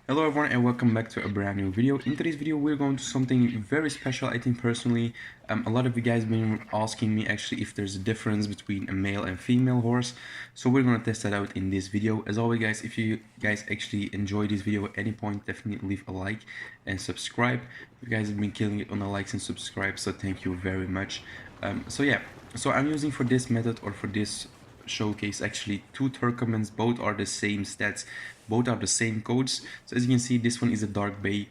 Hello everyone and welcome back to a brand new video. In today's video we're going to something very special. I think personally a lot of you guys have been asking me actually if there's a difference between a male and female horse, so we're going to test that out in this video. As always guys, if you guys actually enjoy this video at any point, definitely leave a like and subscribe. You guys have been killing it on the likes and subscribe, so thank you very much. So I'm using for this method, or for this showcase, actually two Turkomans. Both are the same stats, both are the same codes. So as you can see, this one is a Dark Bay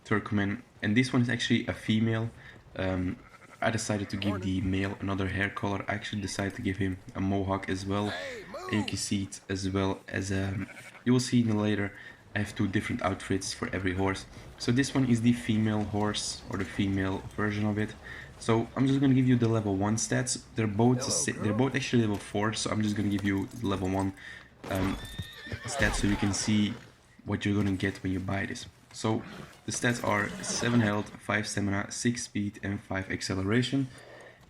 Turkoman and this one is actually a female. I decided to give the male another hair color. I actually decided to give him a mohawk as well, and you can see it as well as you will see later. I have two different outfits for every horse. So this one is the female horse, or the female version of it. So I'm just gonna give you the level 1 stats. They're both actually level 4, so I'm just gonna give you level 1 stats so you can see what you're gonna get when you buy this. So the stats are 7 health, 5 stamina, 6 speed and 5 acceleration.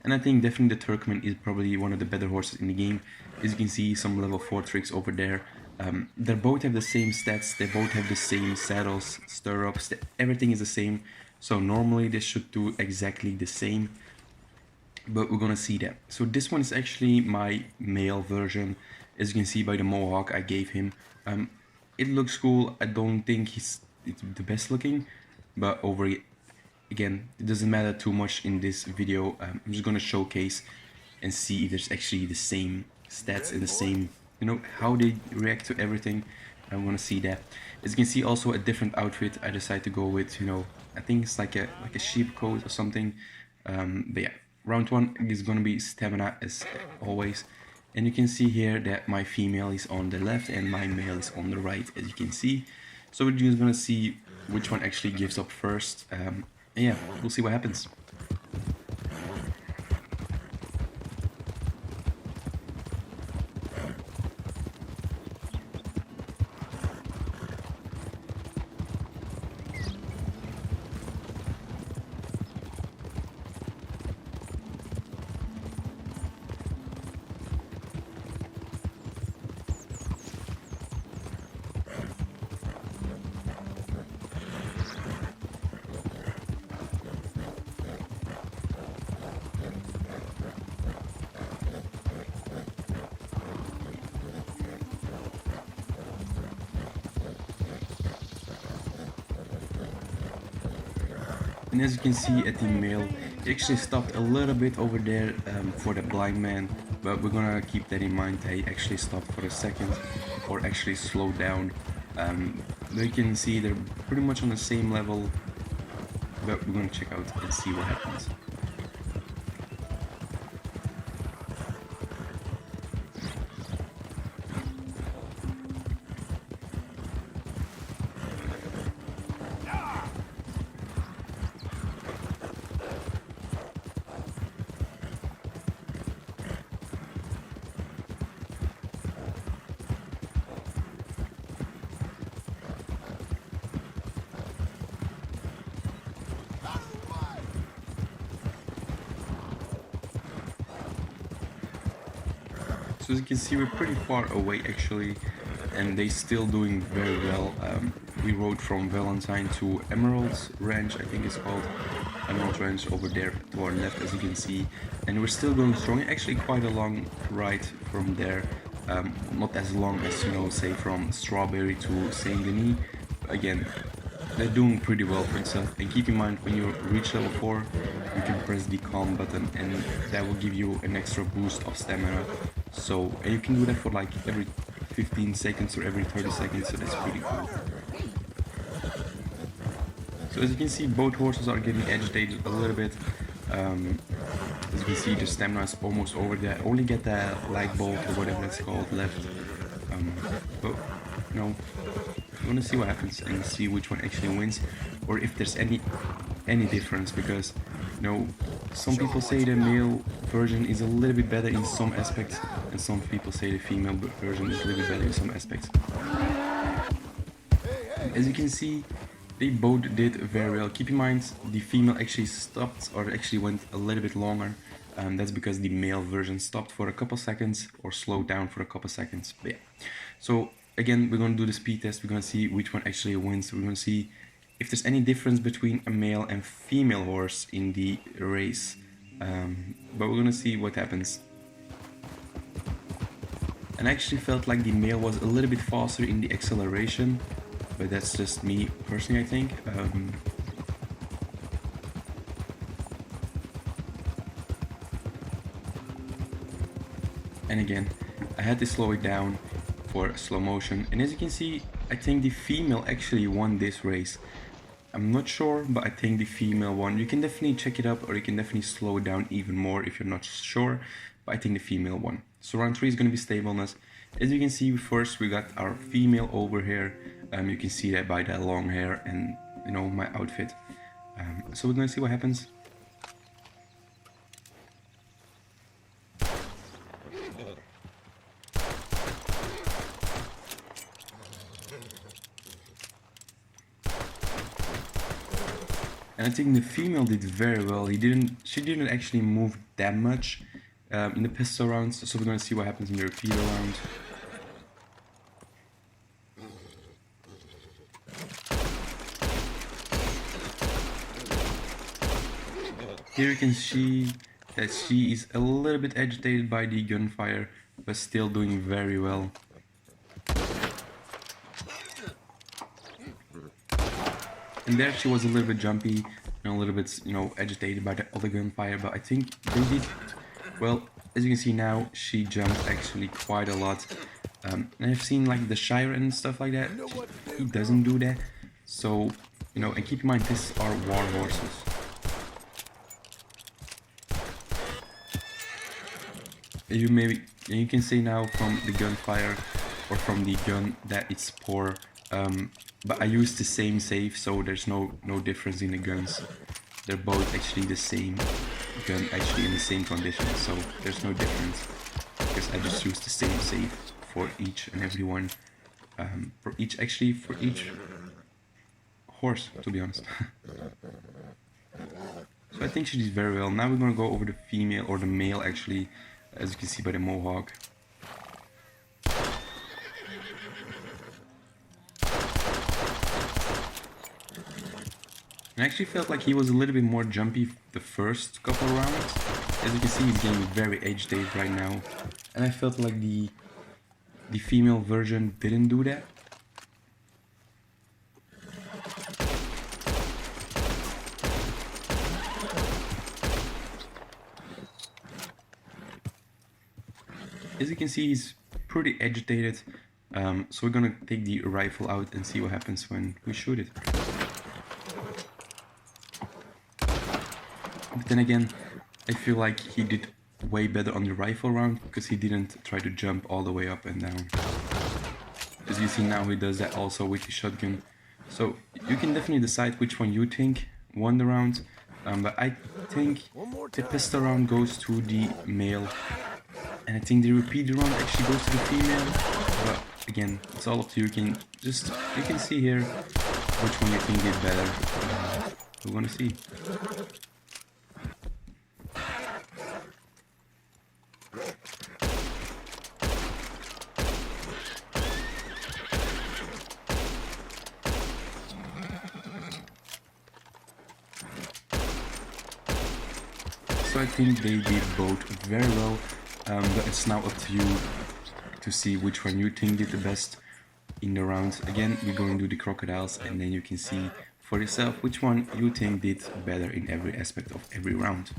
And I think definitely the Turkmen is probably one of the better horses in the game. As you can see, some level 4 tricks over there. They both have the same stats, they both have the same saddles, stirrups, everything is the same. So normally they should do exactly the same, but we're gonna see that. So this one is actually my male version. As you can see by the mohawk I gave him. It looks cool. I don't think it's the best looking, but again, it doesn't matter too much in this video. I'm just gonna showcase and see if there's actually the same stats and the same, how they react to everything. I want to see that. As you can see, also a different outfit I decided to go with. I think it's like a sheep coat or something. But yeah, round 1 is gonna be stamina as always, and you can see here that my female is on the left and my male is on the right, as you can see. So we're just gonna see which one actually gives up first. Yeah, we'll see what happens. And as you can see at the male, he actually stopped a little bit over there for the blind man, but we're gonna keep that in mind. He actually stopped for a second, or actually slowed down. You can see they're pretty much on the same level, but we're gonna check out and see what happens. So as you can see, we're pretty far away actually, and they still doing very well. We rode from Valentine to Emerald's Ranch, I think it's called. Emerald Ranch over there to our left, as you can see, and we're still going strong. Actually quite a long ride from there. Not as long as, say from Strawberry to Saint Denis. Again, they're doing pretty well for itself. And keep in mind, when you reach level 4, you can press the calm button and that will give you an extra boost of stamina. And you can do that for like every 15 seconds or every 30 seconds, so that's pretty cool. So as you can see, both horses are getting agitated a little bit. As you can see, the stamina is almost over there. I only get the lag bolt or whatever it's called left. But I want to see what happens and see which one actually wins, or if there's any difference, because some people say the male version is a little bit better in some aspects, and some people say the female version is a little bit better in some aspects. As you can see, they both did very well. Keep in mind, the female actually stopped, or actually went a little bit longer. That's because the male version stopped for a couple seconds or slowed down for a couple seconds. But yeah. So again, we're going to do the speed test. We're going to see which one actually wins. We're going to see if there's any difference between a male and female horse in the race. But we're going to see what happens. And I actually felt like the male was a little bit faster in the acceleration, but that's just me personally, I think. And again, I had to slow it down for slow motion, and as you can see, I think the female actually won this race. I'm not sure, but I think the female won. You can definitely check it up, or you can definitely slow it down even more if you're not sure, but I think the female won. So round 3 is going to be Stableness. As you can see, first we got our female over here. You can see that by that long hair and, you know, my outfit. So we're going to see what happens. And I think the female did very well. She didn't actually move that much in the pistol rounds. So we're going to see what happens in the repeater round. Here you can see that she is a little bit agitated by the gunfire, but still doing very well. And there she was a little bit jumpy and a little bit, you know, agitated by the other gunfire, but I think they did well. As you can see now, she jumped actually quite a lot. And I've seen like the Shire and stuff like that. He doesn't do that. So, you know, and keep in mind, these are war horses. You can see now from the gunfire or from the gun that it's poor. But I used the same save, so there's no difference in the guns. They're both actually the same gun, actually in the same condition, so there's no difference. Because I just used the same save for each and every one. For each horse, to be honest. So I think she did very well. Now we're gonna go over the female, or the male actually, as you can see by the mohawk. I actually felt like he was a little bit more jumpy the first couple rounds. As you can see, he's getting very agitated right now. And I felt like the female version didn't do that. As you can see, he's pretty agitated. So we're gonna take the rifle out and see what happens when we shoot it. But then again, I feel like he did way better on the rifle round because he didn't try to jump all the way up and down. As you see now, he does that also with the shotgun. So you can definitely decide which one you think won the round. But I think the pistol round goes to the male. And I think the repeater round actually goes to the female. But again, it's all up to you. You can see here which one you think did better. We're gonna see. So I think they did both very well, but it's now up to you to see which one you think did the best in the rounds. Again, we're going to do the crocodiles, and then you can see for yourself which one you think did better in every aspect of every round.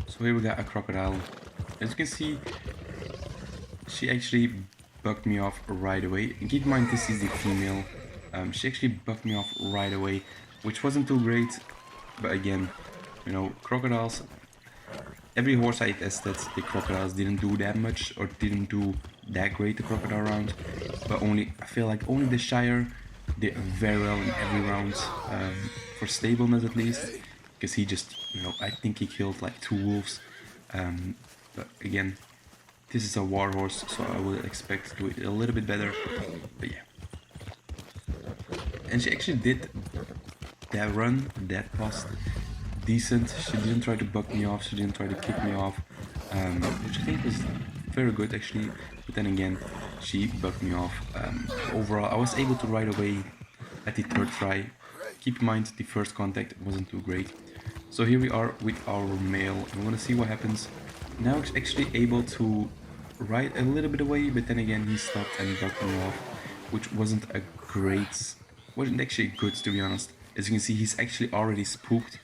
So here we got a crocodile. As you can see, she actually bucked me off right away. And keep in mind, this is the female. She actually bucked me off right away, which wasn't too great, but again, you know, crocodiles, every horse I tested, the crocodiles didn't do that much or didn't do that great the crocodile round, but I feel like only the Shire did very well in every round, for Stableness at least, because he just, you know, I think he killed like 2 wolves, but again, this is a war horse, so I would expect to do it a little bit better, but yeah. And she actually did that run, that pass, decent. She didn't try to buck me off, she didn't try to kick me off, which I think was very good actually. But then again, she bugged me off. Overall, I was able to ride away at the third try. Keep in mind the first contact wasn't too great. So here we are with our male. I'm gonna see what happens. Now it's actually able to ride a little bit away, but then again he stopped and bugged me off, which wasn't actually good, to be honest. As you can see, he's actually already spooked,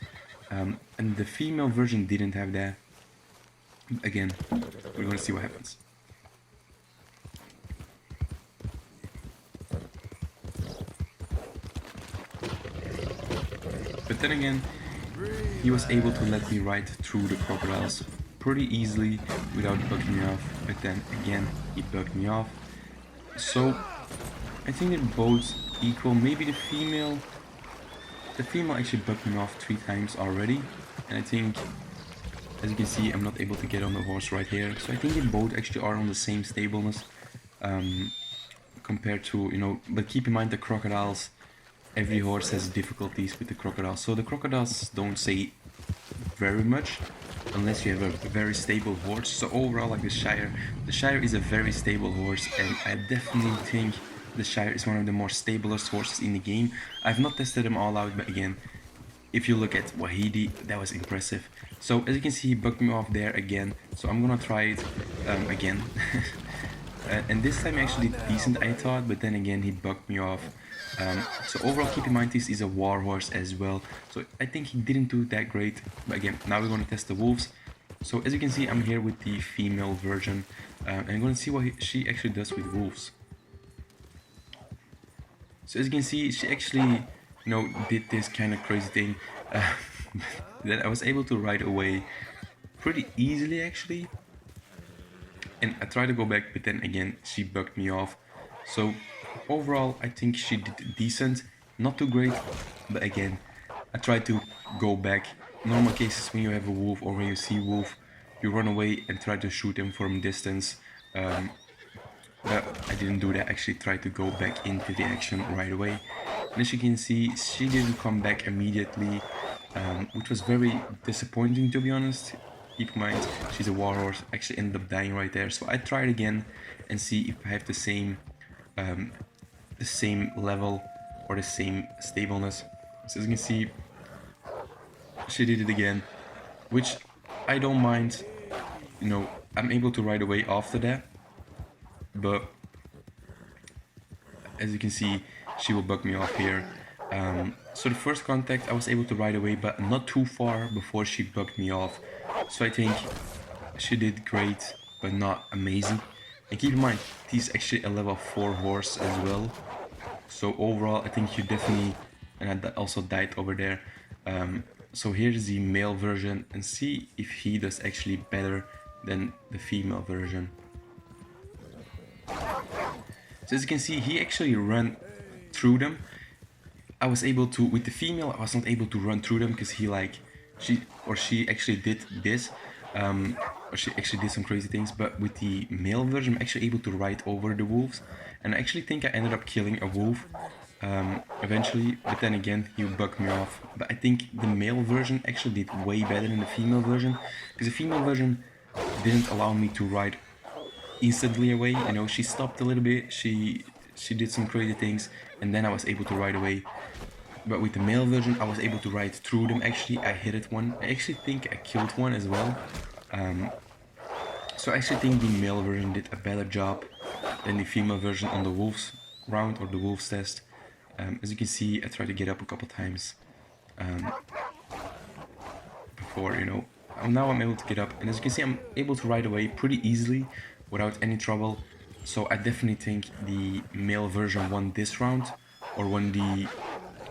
and the female version didn't have that. Again, we're gonna see what happens. But then again, he was able to let me ride through the crocodiles pretty easily without bugging me off. But then again, he bugged me off. So I think they're both equal. Maybe the female actually bugged me off 3 times already, and I think, as you can see, I'm not able to get on the horse right here. So I think they both actually are on the same stableness, compared to, you know, but keep in mind the crocodiles, every horse has difficulties with the crocodiles. So the crocodiles don't say very much unless you have a very stable horse. So overall, like the Shire is a very stable horse, and I definitely think the Shire is one of the more stablest horses in the game. I've not tested them all out, but again, if you look at what he did, that was impressive. So as you can see, he bugged me off there again, so I'm gonna try it again. And this time actually did decent, I thought, but then again he bugged me off. So overall, keep in mind this is a war horse as well, so I think he didn't do that great. But again, now we're going to test the wolves. So as you can see, I'm here with the female version, and I'm going to see what she actually does with wolves. So as you can see, she actually, you know, did this kind of crazy thing that I was able to ride away pretty easily actually. And I tried to go back, but then again she bugged me off. So overall, I think she did decent, not too great, but again, I tried to go back. Normal cases, when you have a wolf or when you see wolf, you run away and try to shoot him from distance. But I didn't do that, I actually tried to go back into the action right away. And as you can see, she didn't come back immediately, which was very disappointing, to be honest. Keep in mind, she's a war horse, actually ended up dying right there. So I tried again and see if I have the same level or the same stableness. So as you can see, she did it again, which I don't mind. You know, I'm able to ride away after that, but as you can see, she will bug me off here. So the first contact I was able to ride away, but not too far before she bugged me off. So I think she did great, but not amazing. And keep in mind, he's actually a level 4 horse as well. So overall, I think you definitely, and I also died over there. So here's the male version, and see if he does actually better than the female version. So as you can see, he actually ran through them. I was able to, with the female, I was not able to run through them because she actually did this, or she actually did some crazy things. But with the male version, I'm actually able to ride over the wolves, and I actually think I ended up killing a wolf eventually. But then again, he bugged me off. But I think the male version actually did way better than the female version, because the female version didn't allow me to ride instantly away. You know, she stopped a little bit, she did some crazy things, and then I was able to ride away. But with the male version, I was able to ride through them. Actually, I hit it one. I actually think I killed one as well. So I actually think the male version did a better job than the female version on the wolves round or the wolves test. As you can see, I tried to get up a couple times before, you know. Now I'm able to get up, and as you can see, I'm able to ride away pretty easily without any trouble. So I definitely think the male version won this round, or won the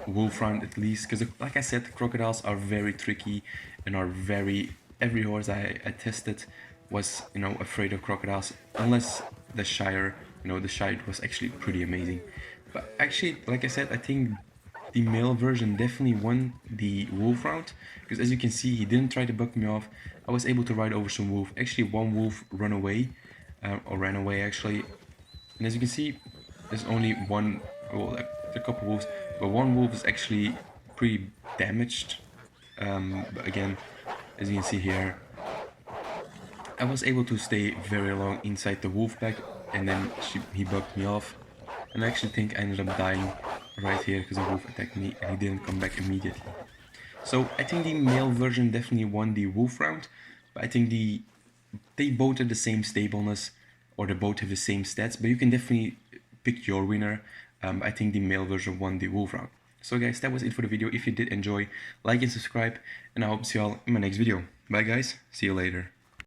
wolf round at least, because like I said, the crocodiles are very tricky and are every horse I tested was, you know, afraid of crocodiles, unless the Shire. You know, the Shire was actually pretty amazing. But actually, like I said, I think the male version definitely won the wolf round, because as you can see, he didn't try to buck me off. I was able to ride over some wolf. Actually, one wolf ran away, actually, and as you can see, there's only one, well, like a couple wolves, but one wolf is actually pretty damaged. But again, as you can see here, I was able to stay very long inside the wolf pack. and then he bugged me off. And I actually think I ended up dying right here because a wolf attacked me and he didn't come back immediately. So I think the male version definitely won the wolf round, but I think they both have the same stableness, or they both have the same stats, but you can definitely pick your winner. I think the male version won the wolf round. So guys, that was it for the video. If you did enjoy, like and subscribe, and I hope to see you all in my next video. Bye guys, see you later.